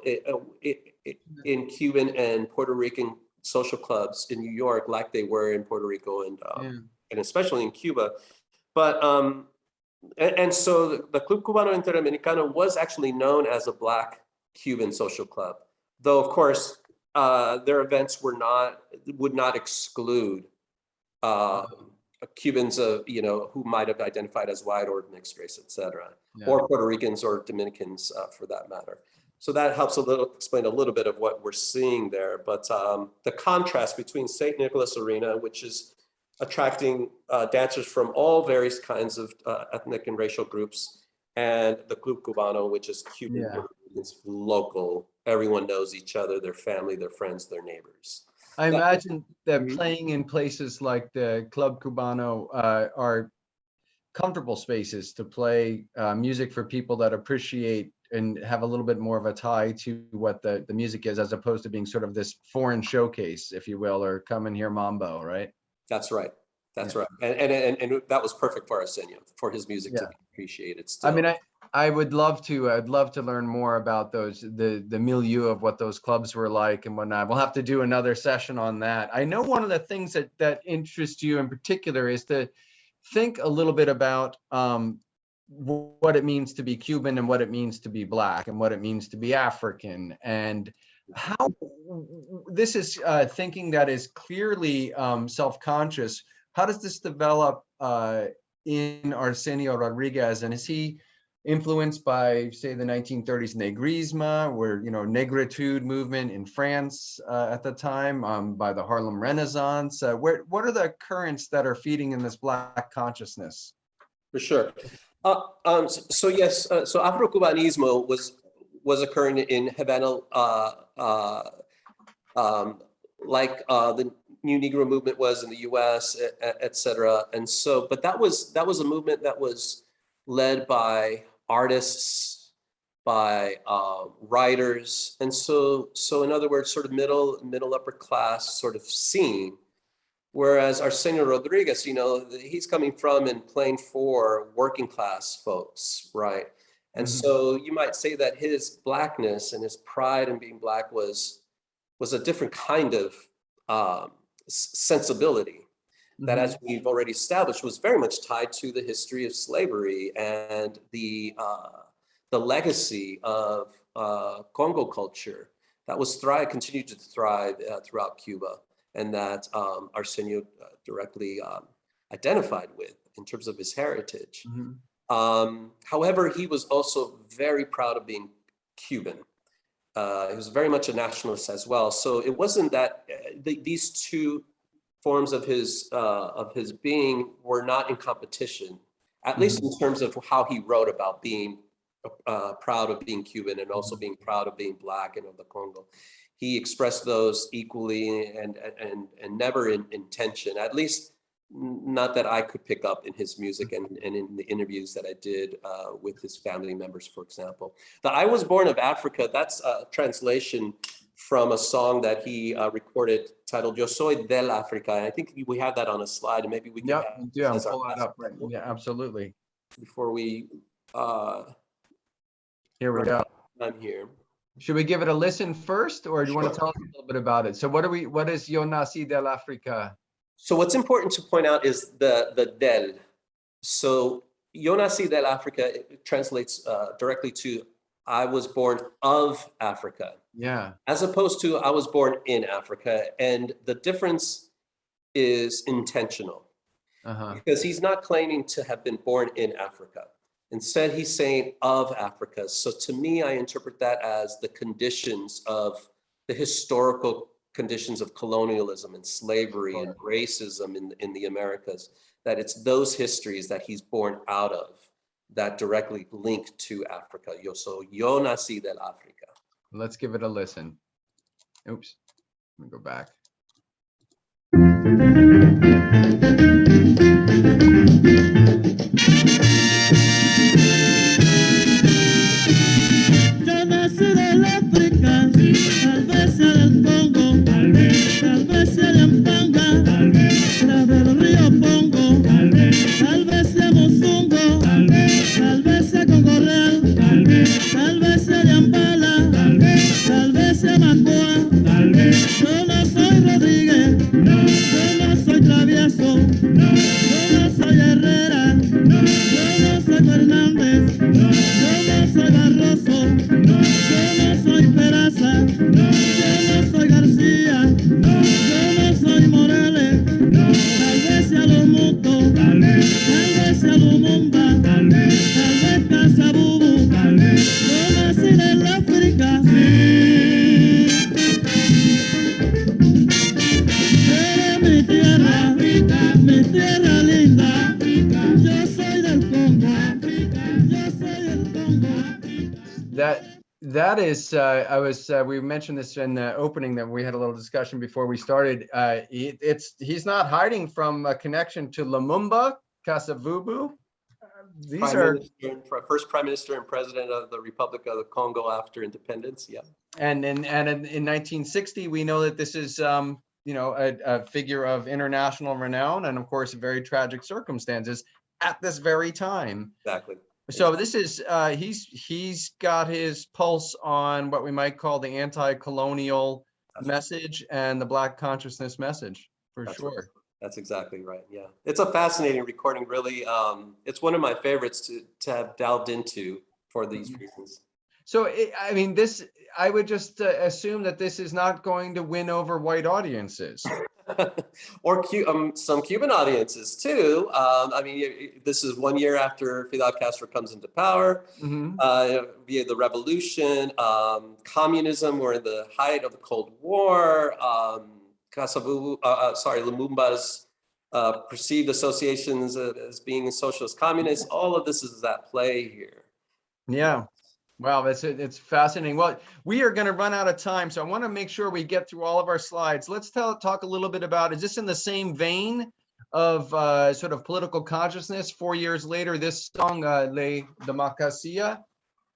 in Cuban and Puerto Rican social clubs in New York, like they were in Puerto Rico and especially in Cuba. But and so the Club Cubano Interamericano was actually known as a Black Cuban social club, though of course their events would not exclude Cubans who might have identified as white or mixed race, etc., or Puerto Ricans or Dominicans for that matter. So that helps explain a little bit of what we're seeing there. But the contrast between St. Nicholas Arena, which is attracting dancers from all various kinds of ethnic and racial groups, and the Club Cubano, which is Cuban, it's local. Everyone knows each other, their family, their friends, their neighbors. I imagine that playing in places like the Club Cubano are comfortable spaces to play music for people that appreciate and have a little bit more of a tie to what the music is, as opposed to being sort of this foreign showcase, if you will, or come and hear mambo, right? That's right. That's right. And that was perfect for Arsenio, for his music to be appreciated still. I mean, I'd love to learn more about the milieu of what those clubs were like and whatnot. We'll have to do another session on that. I know one of the things that interests you in particular is to think a little bit about what it means to be Cuban and what it means to be Black and what it means to be African, and how this is thinking that is clearly self-conscious. How does this develop in Arsenio Rodriguez, and is he influenced by, say, the 1930s Negrismo, where, Negritude movement in France at the time, by the Harlem Renaissance? What are the currents that are feeding in this Black consciousness? For sure. So yes, so Afro-Cubanismo was occurring in Havana, like the New Negro movement was in the U.S., et cetera. And so, but that was a movement that was led by artists, by writers, and so in other words, sort of middle upper class sort of scene. Whereas Arsenio Rodriguez, he's coming from and playing for working class folks, right? And so you might say that his Blackness and his pride in being Black was a different kind of sensibility that, as we've already established, was very much tied to the history of slavery and the legacy of Congo culture that was continued to thrive throughout Cuba, and that Arsenio directly identified with in terms of his heritage. However, he was also very proud of being Cuban. he was very much a nationalist as well. So it wasn't that these two forms of his being were not in competition, at least in terms of how he wrote about being proud of being Cuban and also being proud of being Black and of the Congo. He expressed those equally and never in tension, at least not that I could pick up in his music and in the interviews that I did with his family members, for example. The I Was Born of Africa, that's a translation from a song that he recorded titled Yo Soy del Africa. And I think we have that on a slide, and maybe we can pull that up. Right. Yeah, absolutely. Before we here we go. I'm here. Should we give it a listen first, or do you want to tell us a little bit about it? So what is Yo Nací del África? So what's important to point out is the del. So Yo Nací del África, it translates directly to I was born of Africa. Yeah. As opposed to I was born in Africa. And the difference is intentional. Because he's not claiming to have been born in Africa. Instead, he's saying of Africa. So to me, I interpret that as the conditions of the historical conditions of colonialism and slavery and racism in the Americas, that it's those histories that he's born out of that directly link to Africa. Yo nací del África. Let's give it a listen. Oops, let me go back. Yo nací del África, tal vez sea del Congo, tal vez sea de Ampanga, la del río Pongo, tal vez sea Mozungo, tal vez sea Congo Real, tal vez sea de Ambala, tal vez sea Macoa. Yo no soy Rodríguez, yo no soy Travieso, yo no soy Herrera, yo no soy Fernández, yo no soy Barroso, yo no soy Peraza, yo no soy Garcia, yo no soy Morales, tal vez sea Lomuto, tal vez sea Lumumba, tal vez Casabubu, yo nací del África, eres mi tierra linda, yo soy del Congo, yo soy del Congo. That is, we mentioned this in the opening that we had a little discussion before we started. He's not hiding from a connection to Lumumba, Kasavubu. These are first prime minister and president of the Republic of the Congo after independence. Yeah. And in 1960, we know that this is, a figure of international renown, and of course, very tragic circumstances at this very time. Exactly. So this is he's got his pulse on what we might call the anti-colonial message and the Black consciousness message, for sure. Right. That's exactly right. Yeah, it's a fascinating recording. Really, it's one of my favorites to have delved into for these reasons. So I would just assume that this is not going to win over white audiences. Or some Cuban audiences too. This is 1 year after Fidel Castro comes into power, via the revolution, communism. We're in the height of the Cold War. Lumumba's perceived associations as being socialist communist. All of this is at play here. Yeah. Wow, it's fascinating. Well, we are going to run out of time, so I want to make sure we get through all of our slides. Let's talk a little bit about, is this in the same vein of sort of political consciousness? 4 years later, this song, La Democracia?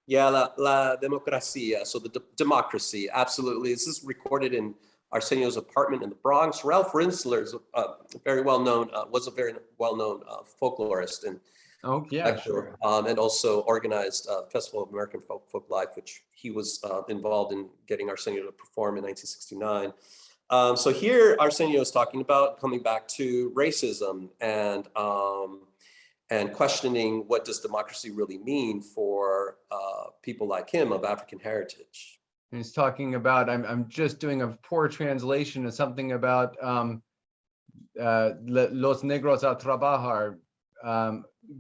Yeah, La Democracia, so the democracy, absolutely. This is recorded in Arsenio's apartment in the Bronx. Ralph Rinsler is was a very well-known folklorist and sure. And also organized Festival of American Folk Life, which he was involved in getting Arsenio to perform in 1969. So here Arsenio is talking about coming back to racism and questioning what does democracy really mean for people like him of African heritage. And he's talking about, I'm just doing a poor translation of something about los negros a trabajar.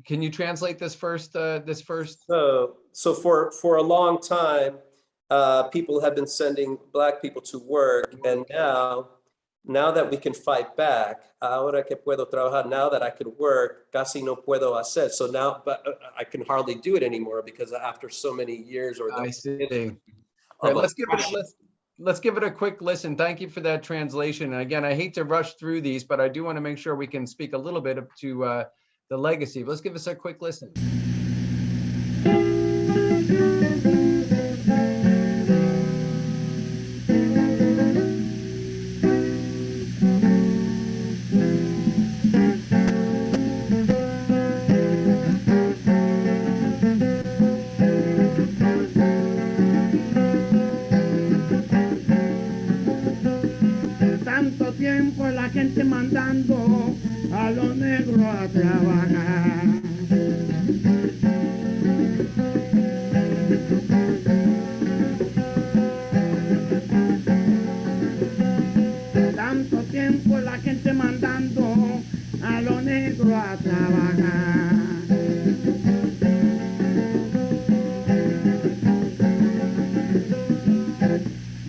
Can you translate this first? So for a long time, people have been sending Black people to work, and now that we can fight back, ahora que puedo trabajar, now that I could work, casi no puedo hacer. So now, but I can hardly do it anymore because after so many years or I see. of Right, oppression. let's give it a quick listen. Thank you for that translation. And again, I hate to rush through these, but I do want to make sure we can speak a little bit to the legacy. Let's give us a quick listen. Tanto tiempo la gente mandando a los negros a trabajar. Tanto tiempo la gente mandando a los negros a trabajar.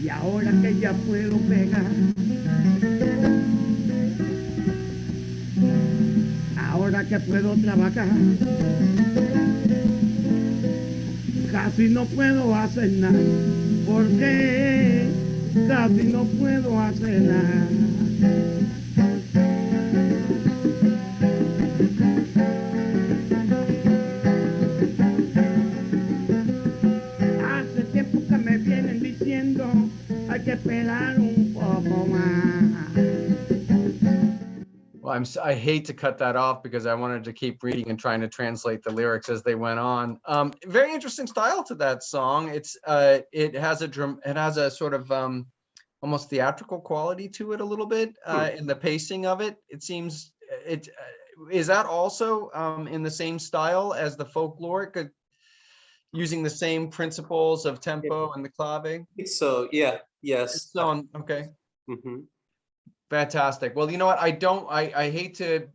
Y ahora que ya puedo pegar, ahora que puedo trabajar, casi no puedo hacer nada, porque casi no puedo hacer nada. Hace tiempo que me vienen diciendo hay que esperar un poco más. Well, I hate to cut that off because I wanted to keep reading and trying to translate the lyrics as they went on. Very interesting style to that song. It has a sort of almost theatrical quality to it a little bit in the pacing of it. It seems is that also in the same style as the folkloric, using the same principles of tempo and the clave? So yeah, yes. So okay. Mhm. Fantastic. Well, you know what? I hate to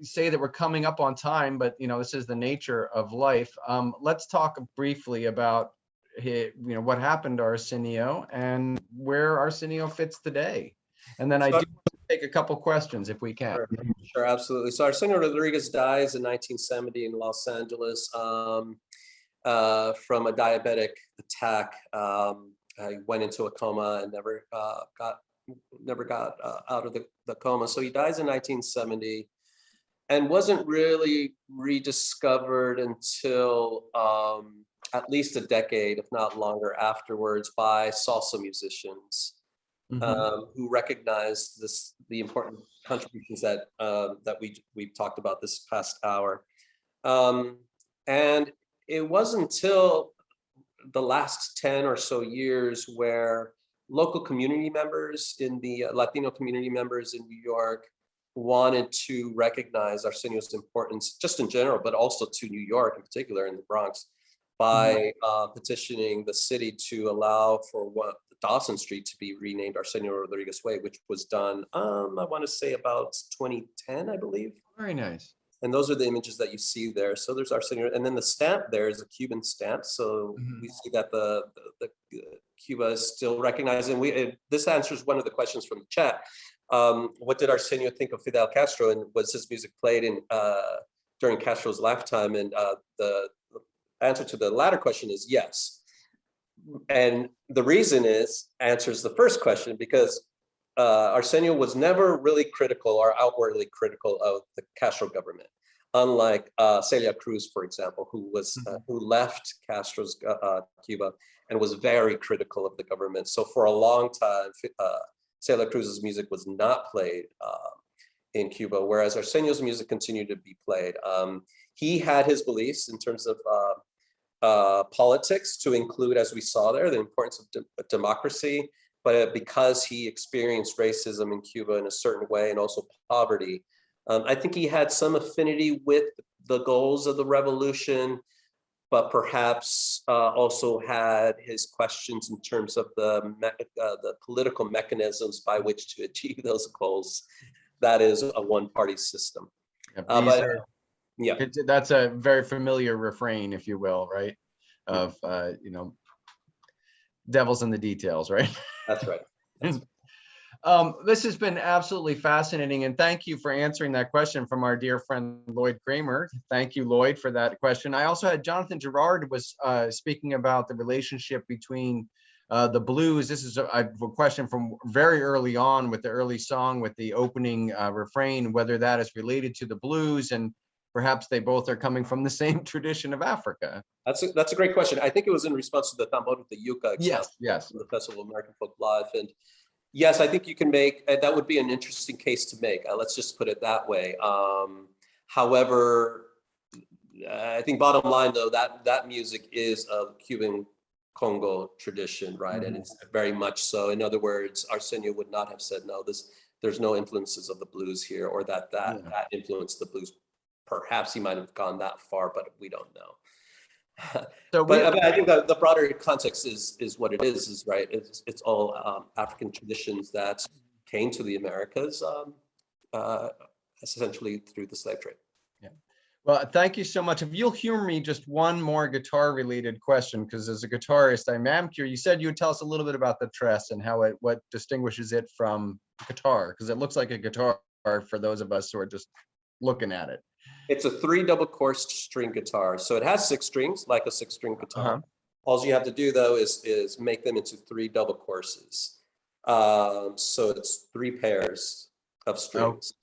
say that we're coming up on time, but this is the nature of life. Let's talk briefly about what happened to Arsenio and where Arsenio fits today. And then I do want to take a couple questions if we can. Sure, absolutely. So Arsenio Rodriguez dies in 1970 in Los Angeles from a diabetic attack. He went into a coma and never got out of the coma. So he dies in 1970 and wasn't really rediscovered until at least a decade, if not longer afterwards, by salsa musicians who recognized the important contributions that we've talked about this past hour. And it wasn't until the last 10 or so years where local community members Latino community members in New York wanted to recognize Arsenio's importance, just in general, but also to New York in particular, in the Bronx, by petitioning the city to allow for Dawson Street to be renamed Arsenio Rodriguez Way, which was done, I want to say about 2010, I believe. Very nice. And those are the images that you see there. So there's Arsenio, and then the stamp there is a Cuban stamp. So we see that the Cuba is still recognized. And this answers one of the questions from the chat. What did Arsenio think of Fidel Castro, and was his music played during Castro's lifetime? And the answer to the latter question is yes. And the reason answers the first question, because Arsenio was never really critical or outwardly critical of the Castro government, unlike Celia Cruz, for example, who left Castro's Cuba and was very critical of the government. So for a long time, Celia Cruz's music was not played in Cuba, whereas Arsenio's music continued to be played. He had his beliefs in terms of politics, to include, as we saw there, the importance of democracy. But because he experienced racism in Cuba in a certain way, and also poverty, I think he had some affinity with the goals of the revolution, but perhaps also had his questions in terms of the political mechanisms by which to achieve those goals. That is a one-party system. That's a very familiar refrain, if you will, right? Of devil's in the details, right? That's right. This has been absolutely fascinating, and thank you for answering that question from our dear friend Lloyd Kramer. Thank you, Lloyd, for that question. I also had Jonathan Gerard was speaking about the relationship between the blues. This is a question from very early on with the early song, with the opening refrain, whether that is related to the blues, and perhaps they both are coming from the same tradition of Africa. That's a great question. I think it was in response to the tambor with the yuca example yes. from the Festival of American Folk Live. And yes, I think you can make, that would be an interesting case to make. Let's just put it that way. However, I think bottom line though, that music is a Cuban Congo tradition, right? And it's very much so. In other words, Arsenio would not have said, no, there's no influences of the blues here, or that influenced the blues. Perhaps he might have gone that far, but we don't know. So but I think the broader context is what it is right? It's all African traditions that came to the Americas essentially through the slave trade. Yeah. Well, thank you so much. If you'll humor me, just one more guitar-related question, because as a guitarist, I'm curious. You said you would tell us a little bit about the Tress and how what distinguishes it from guitar, because it looks like a guitar for those of us who are just looking at it. It's a 3 double coursed string guitar. So it has 6 strings, like a 6-string guitar. All you have to do though is make them into 3 double courses. So it's 3 pairs of strings.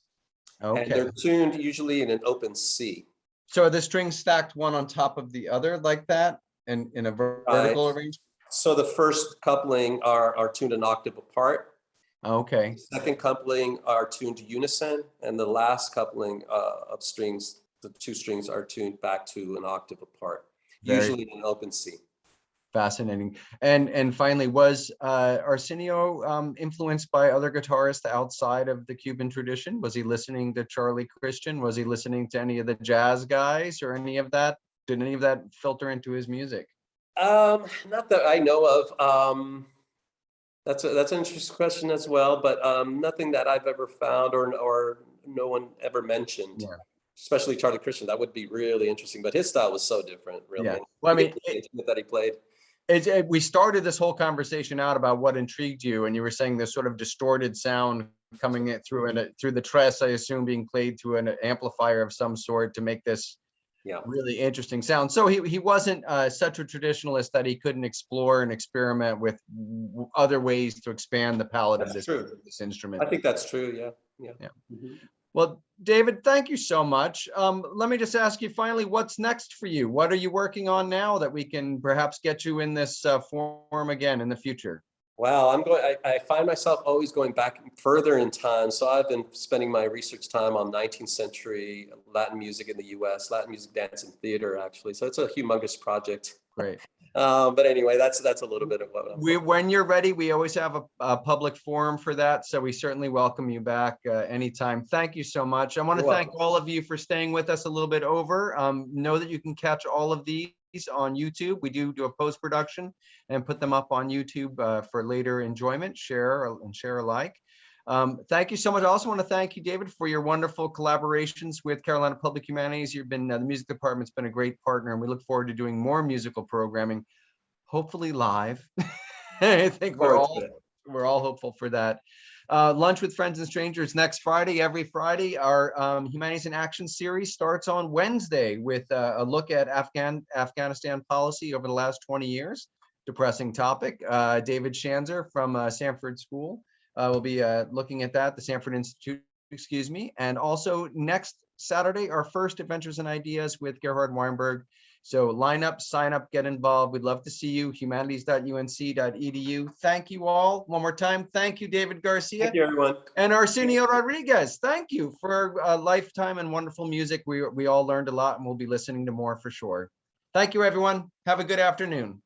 Okay. And they're tuned usually in an open C. So are the strings stacked one on top of the other like that, and in a vertical arrangement? So the first coupling are tuned an octave apart. Okay. The second coupling are tuned to unison, and the last coupling of strings, the 2 strings are tuned back to an octave apart, usually in an open C. Fascinating. And finally, was Arsenio influenced by other guitarists outside of the Cuban tradition? Was he listening to Charlie Christian? Was he listening to any of the jazz guys or any of that? Did any of that filter into his music? Not that I know of. That's an interesting question as well, but nothing that I've ever found or no one ever mentioned. Yeah. Especially Charlie Christian. That would be really interesting, but his style was so different, really. Yeah. Well, I mean, that he played. We started this whole conversation out about what intrigued you, and you were saying this sort of distorted sound coming in through the Tress, I assume, being played through an amplifier of some sort to make this really interesting sound. So he wasn't such a traditionalist that he couldn't explore and experiment with other ways to expand the palette of this instrument. I think that's true. Yeah. Mm-hmm. Well, David, thank you so much. Let me just ask you finally, what's next for you? What are you working on now that we can perhaps get you in this form again in the future? Well, I find myself always going back further in time. So I've been spending my research time on 19th century Latin music in the US, Latin music, dance, and theater, actually. So it's a humongous project. Great. But anyway, that's a little bit of what when you're ready, we always have a public forum for that. So we certainly welcome you back anytime. Thank you so much. I want to thank all of you for staying with us a little bit over. Know that you can catch all of these on YouTube. We do a post-production and put them up on YouTube for later enjoyment, share alike. Thank you so much. I also want to thank you, David, for your wonderful collaborations with Carolina Public Humanities. You've been, the music department's been a great partner, and we look forward to doing more musical programming, hopefully live. I think we're all hopeful for that. Lunch with Friends and Strangers next Friday, every Friday. Our Humanities in Action series starts on Wednesday with a look at Afghanistan policy over the last 20 years. Depressing topic. David Shanzer from Sanford School will be looking at that, the Sanford Institute, excuse me. And also next Saturday, our first Adventures and Ideas with Gerhard Weinberg. So line up, sign up, get involved. We'd love to see you. humanities.unc.edu. Thank you all. One more time. Thank you, David Garcia. Thank you, everyone. And Arsenio Rodriguez. Thank you for lifetime and wonderful music. We all learned a lot, and we'll be listening to more for sure. Thank you, everyone. Have a good afternoon.